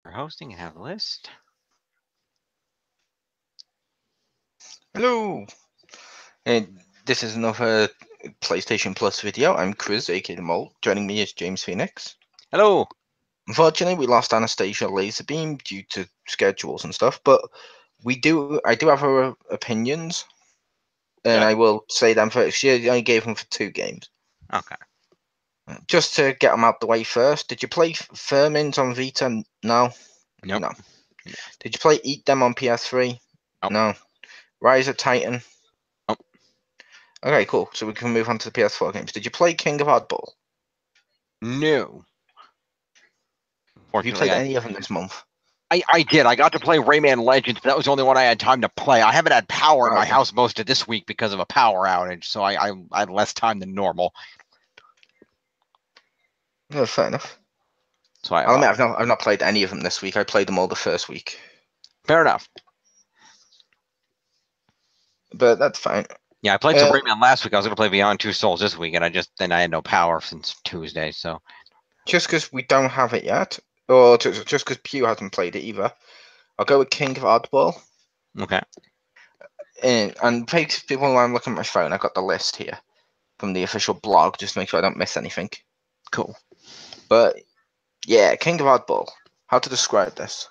For hosting and have a list. Hello, and this is another PlayStation Plus video. I'm Chriz, aka the Mole. Joining me is James Phoenix. Hello. Unfortunately, we lost Anastasia Lazerbeam due to schedules and stuff, but I do have her opinions, and Good. I will say them first. She only gave them for 2 games. Okay. Just to get them out the way first, did you play Firmins on Vita? No. Nope. No. Did you play Eat Them on PS3? Nope. No. Rise of Titan? Nope. Okay, cool. So we can move on to the PS4 games. Did you play King of Oddball? No. Have you Fortunately, played any of them this month? I did. I got to play Rayman Legends, but that was the only one I had time to play. I haven't had power in my Okay. house most of this week because of a power outage, so I had less time than normal. Yeah, fair enough. So I'll admit, I've not played any of them this week. I played them all the first week, fair enough. but that's fine. Yeah, I played some Rayman last week. I was going to play Beyond Two Souls this week, and I had no power since Tuesday. So just because we don't have it yet, or just because Pew hasn't played it either, I'll go with King of Oddball. okay. And people, when I'm looking at my phone, I've got the list here from the official blog, just to make sure I don't miss anything. Cool. But yeah, King of Oddball. How to describe this?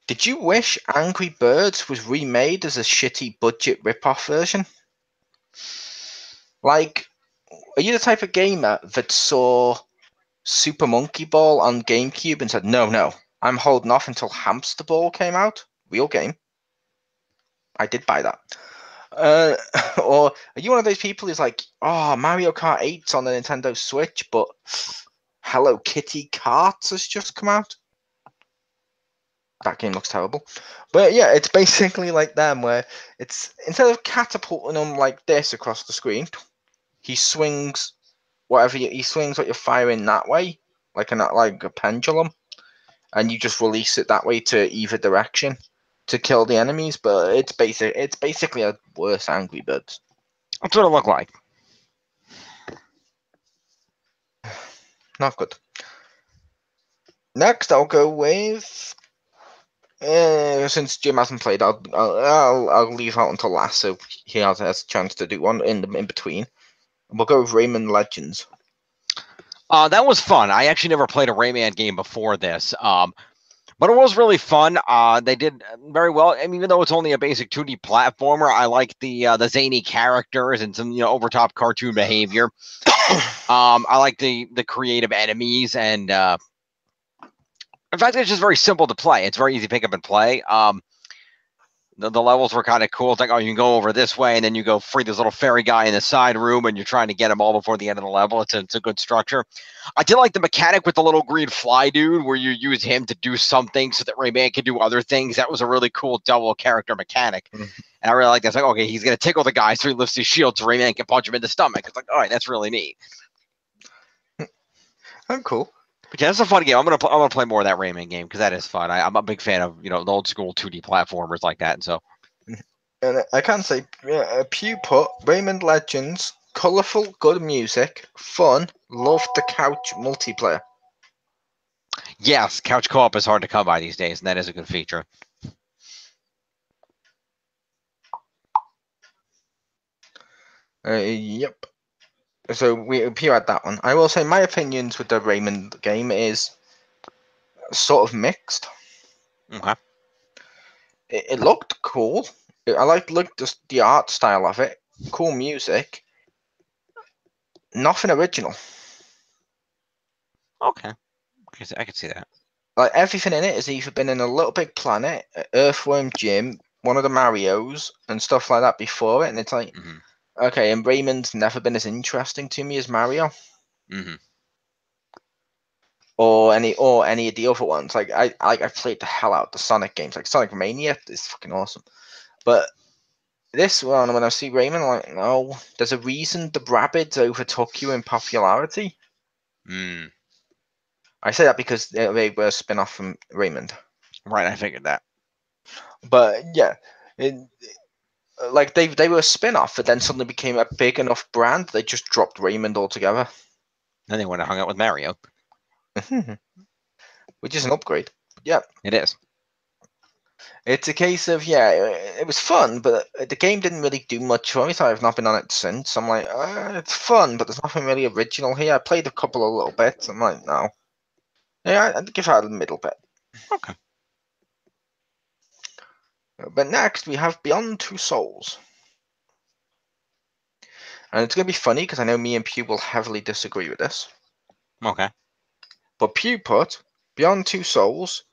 Did you wish Angry Birds was remade as a shitty budget rip-off version? Like, are you the type of gamer that saw Super Monkey Ball on GameCube and said, no, I'm holding off until Hamster Ball came out? Real game. I did buy that. Or are you one of those people who's like, oh, Mario Kart 8's on the Nintendo Switch, but Hello Kitty Karts has just come out? That game looks terrible. But yeah, it's basically like them, where it's instead of catapulting them like this across the screen, he swings he swings what you're firing that way, like a pendulum, and you just release it that way to either direction to kill the enemies. But it's basically a worse Angry Birds. That's what it looked like. Not good. Next, I'll go with. Since Jim hasn't played, I'll leave out until last, so he has a chance to do one in between. We'll go with Rayman Legends. That was fun. I actually never played a Rayman game before this. But it was really fun. They did very well. I mean, even though it's only a basic 2D platformer, I like the zany characters and some over top cartoon behavior. I like the creative enemies, and in fact, it's just very simple to play. It's very easy to pick up and play. The levels were kind of cool. It's like, oh, you can go over this way, and then you go free this little fairy guy in the side room, and you're trying to get him all before the end of the level. It's a good structure. I did like the mechanic with the little green fly dude, where you use him to do something so that Rayman can do other things. That was a really cool double character mechanic. And I really like that. It's like, okay, he's going to tickle the guy, so he lifts his shield so Rayman can punch him in the stomach. It's like, all right, that's really neat. Oh, cool. But yeah, that's a fun game. I'm gonna play more of that Rayman game because that is fun. I'm a big fan of the old school 2D platformers like that, and so. And I can say, Pew put Rayman Legends, colourful, good music, fun, love the couch multiplayer. Yes, couch co-op is hard to come by these days, and that is a good feature. Yep. So Pew had that one. I will say my opinions with the Rayman game is sort of mixed. Okay. It looked cool. I liked just the art style of it. Cool music. Nothing original. Okay. I can see that. Like everything in it has either been in a Little Big Planet, Earthworm Jim, one of the Marios, and stuff like that before it, and it's like, okay, and Rayman's never been as interesting to me as Mario. Or any of the other ones. Like I've played the hell out of the Sonic games. Like Sonic Mania is fucking awesome. But this one, when I see Rayman, I'm like, no, there's a reason the Rabbids overtook you in popularity. I say that because they were a spin-off from Raymond. Right, I figured that. But yeah, like they were a spin-off, but then suddenly became a big enough brand, they just dropped Raymond altogether. Then they went and hung out with Mario. which is an upgrade. Yeah, It is. it's a case of it was fun, but the game didn't really do much for me, so I've not been on it since. I'm like, it's fun, but there's nothing really original here. I played a couple of little bits. I'm like, no, yeah, I'd give that a middle bit. Okay. But next we have Beyond Two Souls, and it's gonna be funny because I know me and Pew will heavily disagree with this. Okay. But Pew put Beyond Two Souls,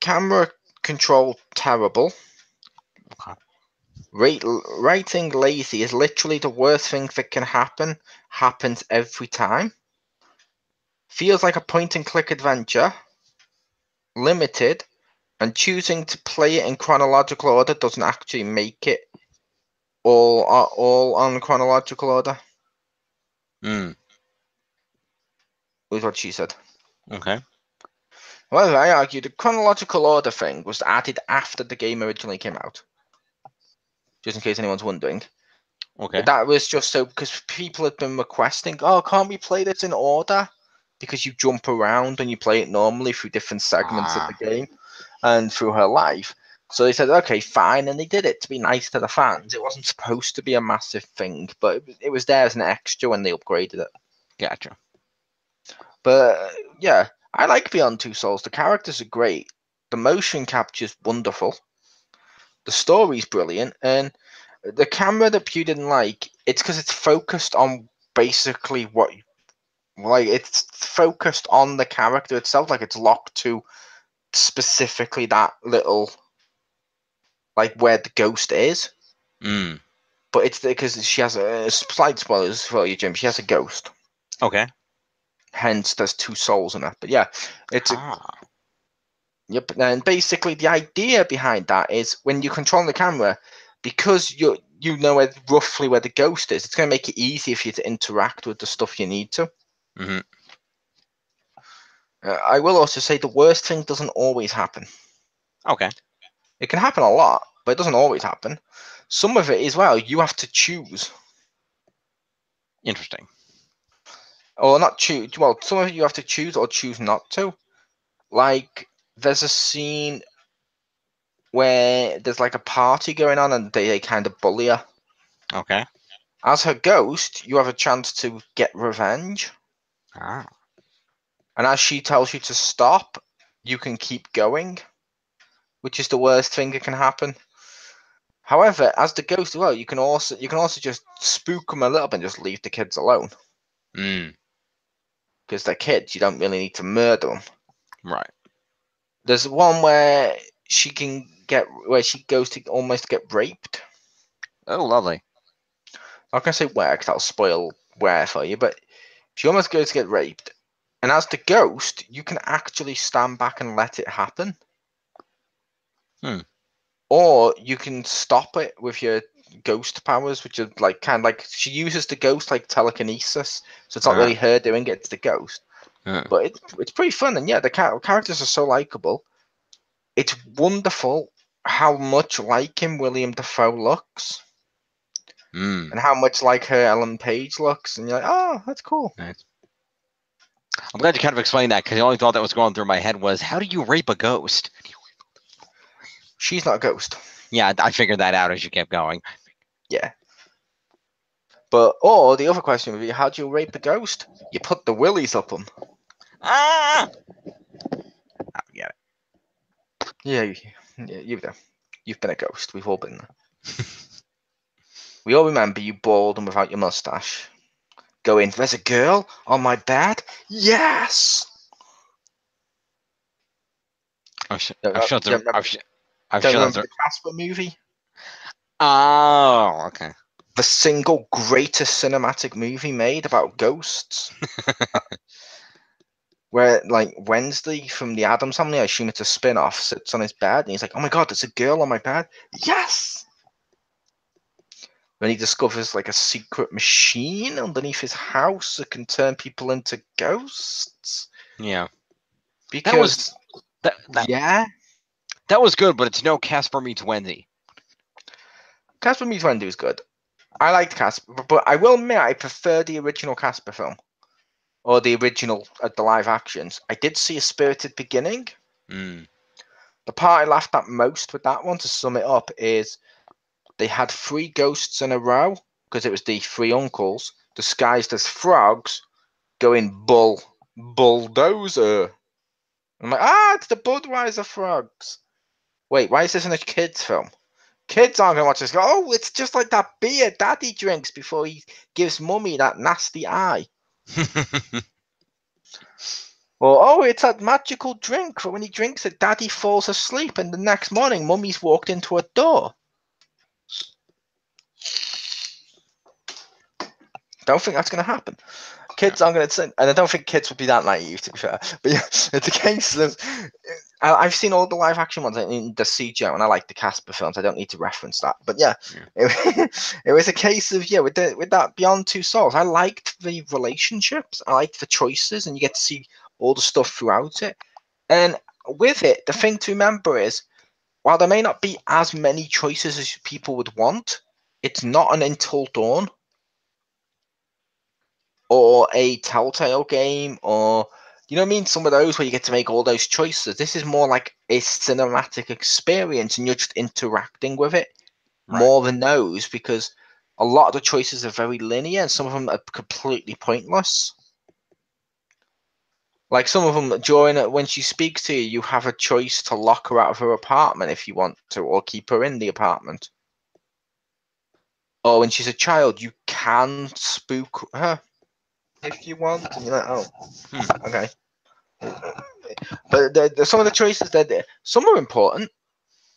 camera control terrible. Okay. Writing lazy is literally the worst thing that can happen. Happens every time. Feels like a point and click adventure. Limited. And choosing to play it in chronological order doesn't actually make it all on chronological order. Mm. Was what she said. Okay. However, I argue the chronological order thing was added after the game originally came out. Just in case anyone's wondering. Okay. That was just so because people had been requesting, oh, can't we play this in order? Because you jump around and you play it normally through different segments of the game and through her life. So they said, okay, fine, and they did it to be nice to the fans. It wasn't supposed to be a massive thing, but it was there as an extra when they upgraded it. Gotcha. But yeah, I like Beyond Two Souls. The characters are great. The motion capture's wonderful. The story's brilliant, and the camera that Pew didn't like, it's because it's focused on basically it's focused on the character itself, like it's locked to specifically that little, like where the ghost is. Mm. But it's because she has a slight spoilers for you, Jim. She has a ghost. Okay. Hence, there's two souls in it. But yeah, it's a Ah. yep. And basically, the idea behind that is when you control the camera, because you know roughly where the ghost is, it's going to make it easy for you to interact with the stuff you need to. Mm-hmm. I will also say the worst thing doesn't always happen. Okay. It can happen a lot, but it doesn't always happen. Some of it as well, you have to choose. Interesting. Or not choose. Well, some of it you have to choose or choose not to. Like, there's a scene where there's like a party going on and they kind of bully her. Okay. As her ghost, you have a chance to get revenge. Ah. And as she tells you to stop, you can keep going, which is the worst thing that can happen. However, as the ghost, well, you can also just spook them a little bit and just leave the kids alone Mm. because they're kids. You don't really need to murder them. Right. There's one where she goes to almost get raped. Oh, lovely. I'm not gonna say where because that'll spoil where for you, but she almost goes to get raped. And as the ghost, you can actually stand back and let it happen. Hmm. Or you can stop it with your ghost powers, which are like kind of like she uses the ghost like telekinesis, so it's not really her doing it; it's the ghost. But it's pretty fun, and yeah, the characters are so likable. It's wonderful how much like him William Dafoe looks, Mm. and how much like her Ellen Page looks, and you're like, oh, that's cool. Nice. I'm glad you kind of explained that because the only thought that was going through my head was, how do you rape a ghost? She's not a ghost. Yeah, I figured that out as you kept going. Yeah. Or the other question would be, how do you rape a ghost? You put the willies up them. Ah! I get it. Yeah, you've done. You've been a ghost. We've all been there. We all remember you bald and without your mustache. Going, there's a girl on my bed? Yes! I've shut the. I've Don't shut remember the. the Casper movie? Oh, okay. The single greatest cinematic movie made about ghosts. Where, like, Wednesday from the Addams Family, I assume it's a spin off, sits on his bed and he's like, oh my god, there's a girl on my bed? Yes! When he discovers, like, a secret machine underneath his house that can turn people into ghosts. Yeah. Because, that was good, but it's no Casper meets Wendy. Casper meets Wendy was good. I liked Casper, but I will admit I prefer the original Casper film or the original, the live actions. I did see a Spirited Beginning. Mm. The part I laughed at most with that one, to sum it up, is they had 3 ghosts in a row, because it was the 3 uncles, disguised as frogs, going bulldozer. I'm like, it's the Budweiser frogs. Wait, why is this in a kids' film? Kids aren't going to watch this. Oh, it's just like that beer Daddy drinks before he gives Mummy that nasty eye. Or, it's that magical drink for when he drinks it, Daddy falls asleep, and the next morning, Mummy's walked into a door. Don't think that's going to happen. Kids aren't going to, and I don't think kids would be that naive, to be fair. But yeah, it's a case of, I've seen all the live action ones in the CGI, and I like the Casper films. I don't need to reference that. But yeah. It was a case of, with that Beyond Two Souls, I liked the relationships, I liked the choices, and you get to see all the stuff throughout it. And with it, the thing to remember is, while there may not be as many choices as people would want, it's not an Until Dawn or a Telltale game, or you know what I mean, some of those where you get to make all those choices. This is more like a cinematic experience, and you're just interacting with it more than those, because a lot of the choices are very linear, and some of them are completely pointless. Like some of them, when she speaks to you, you have a choice to lock her out of her apartment if you want to, or keep her in the apartment. Or when she's a child, you can spook her if you want, and you're like, okay. But some of the choices, some are important.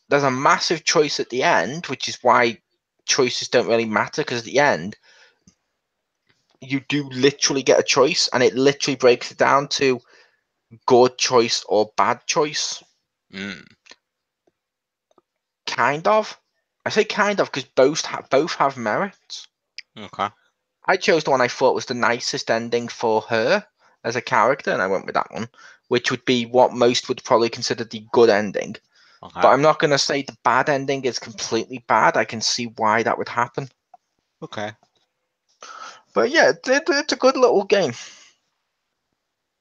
There's a massive choice at the end, which is why choices don't really matter, because at the end, you do literally get a choice, and it literally breaks it down to good choice or bad choice. Kind of. I say kind of because both have merits. Okay. I chose the one I thought was the nicest ending for her as a character, and I went with that one, which would be what most would probably consider the good ending. Okay. But I'm not going to say the bad ending is completely bad. I can see why that would happen. Okay. But yeah, it's a good little game.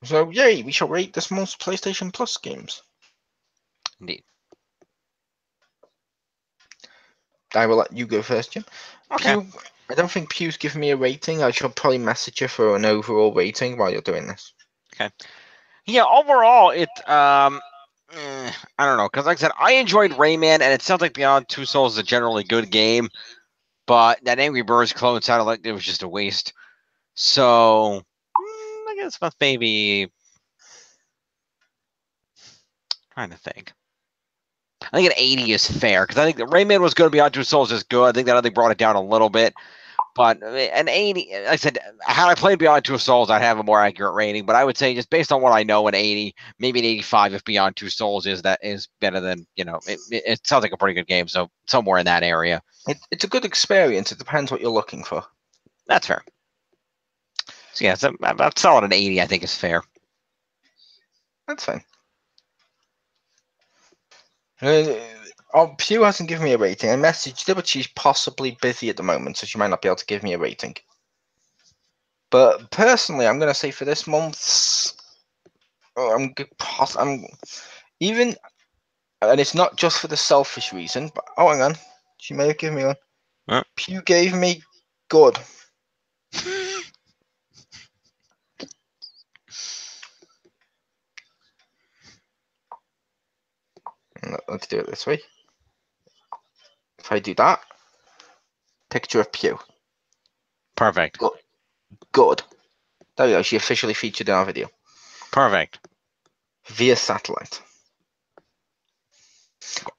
So yay, we shall rate this month's PlayStation Plus games. Indeed. I will let you go first, Jim. Okay. Pew, I don't think Pew's given me a rating. I shall probably message you for an overall rating while you're doing this. Okay. Yeah, overall, I don't know, because like I said, I enjoyed Rayman, and it sounds like Beyond Two Souls is a generally good game, but that Angry Birds clone sounded like it was just a waste. So, I guess that's maybe... trying to think. I think an 80 is fair, because I think that Rayman was good, Beyond Two Souls is good. I think that they brought it down a little bit. But an 80, like I said, had I played Beyond Two Souls, I'd have a more accurate rating. But I would say, just based on what I know, an 80, maybe an 85 if Beyond Two Souls is better than, it sounds like a pretty good game. So somewhere in that area. It's a good experience. It depends what you're looking for. That's fair. So yeah, I'm solid an 80, I think is fair. That's fine. Pew hasn't given me a rating. I messaged her, but she's possibly busy at the moment, so she might not be able to give me a rating. But personally, I'm going to say for this month's, I'm even, and it's not just for the selfish reason. But hang on, she may have given me one. Huh? Pew gave me good. Let's do it this way. If I do that, picture of Pew. Perfect. Good. There we go. She officially featured in our video. Perfect. Via satellite.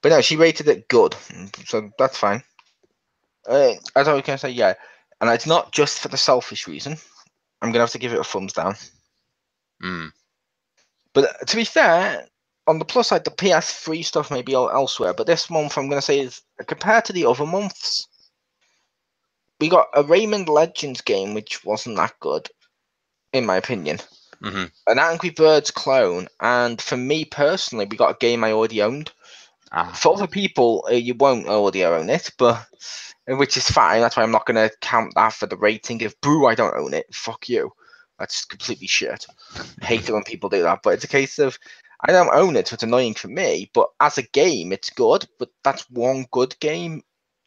But no, she rated it good, so that's fine. As I was going to say, yeah, and it's not just for the selfish reason. I'm going to have to give it a thumbs down. But to be fair, on the plus side, the PS3 stuff may be elsewhere, but this month I'm going to say is, compared to the other months, we got a Rayman Legends game, which wasn't that good, in my opinion. An Angry Birds clone, and for me personally, we got a game I already owned. For other people, you won't already own it, but which is fine. That's why I'm not going to count that for the rating. If boo, I don't own it. Fuck you. That's completely shit. I hate it when people do that. But it's a case of I don't own it, so it's annoying for me. But as a game, it's good. But that's one good game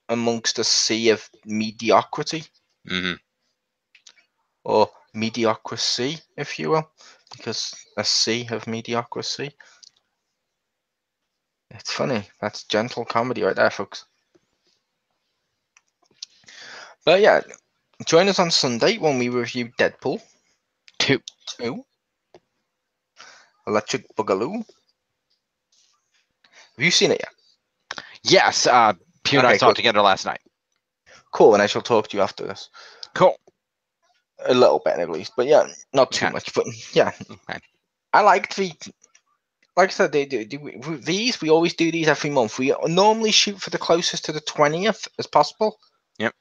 amongst a sea of mediocrity. Mm-hmm. Or mediocrity, if you will, because a sea of mediocrity. It's funny. That's gentle comedy right there, folks. But yeah, join us on Sunday when we review Deadpool 2. 2, Electric Boogaloo. Have you seen it yet? Yes, Pew and I Okay, saw it good. together last night. Cool, and I shall talk to you after this. Cool. A little bit at least, but yeah, not too Okay. much. But yeah, Okay. I liked the. Like I said, these we always do these every month. We normally shoot for the closest to the 20th as possible. Yep.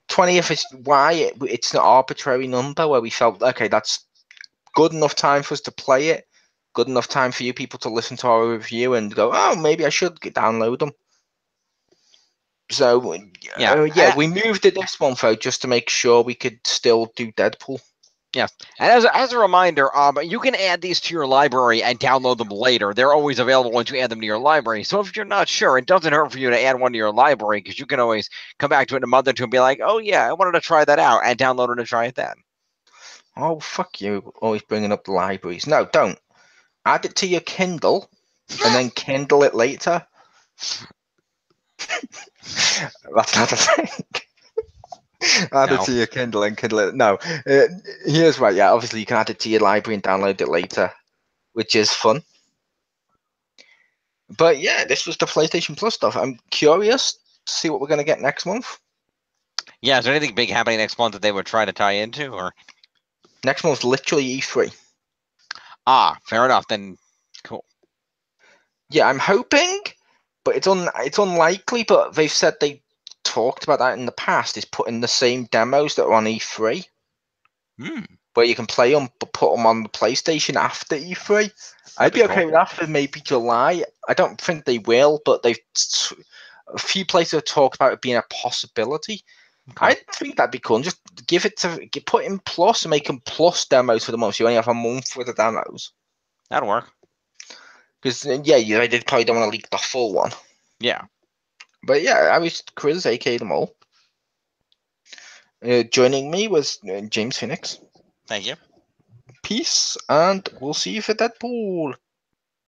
20th is why it's an arbitrary number where we felt okay, that's good enough time for us to play it, good enough time for you people to listen to our review and go, oh, maybe I should download them. So Yeah. we moved it this month though just to make sure we could still do Deadpool. Yeah, and as a reminder, you can add these to your library and download them later. They're always available once you add them to your library. So if you're not sure, it doesn't hurt for you to add one to your library because you can always come back to it in a month or two and be like, oh yeah, I wanted to try that out, and download it and try it then. Oh, fuck you, always bringing up the libraries. No, don't. Add it to your Kindle and then Kindle it later. That's not a thing. Add it to your Kindle and Kindle it. No, here's right. Yeah, obviously you can add it to your library and download it later, which is fun. But yeah, this was the PlayStation Plus stuff. I'm curious to see what we're going to get next month. Yeah, is there anything big happening next month that they would try to tie into? Or next month's literally E3. Fair enough. Then cool. Yeah, I'm hoping, but it's unlikely. But they've said they talked about that in the past. Is putting the same demos that are on E3, where you can play them, but put them on the PlayStation after E3. I'd be okay with that for maybe July. I don't think they will, but a few places have talked about it being a possibility. Okay. I think that'd be cool. Just give it to put in Plus and make them Plus demos for the month. So you only have a month worth of demos. That'll work. Because they did probably don't want to leak the full one. Yeah. But yeah, I was Chriz, aka the Mole. Joining me was James Phoenix. Thank you. Peace, and we'll see you for Deadpool.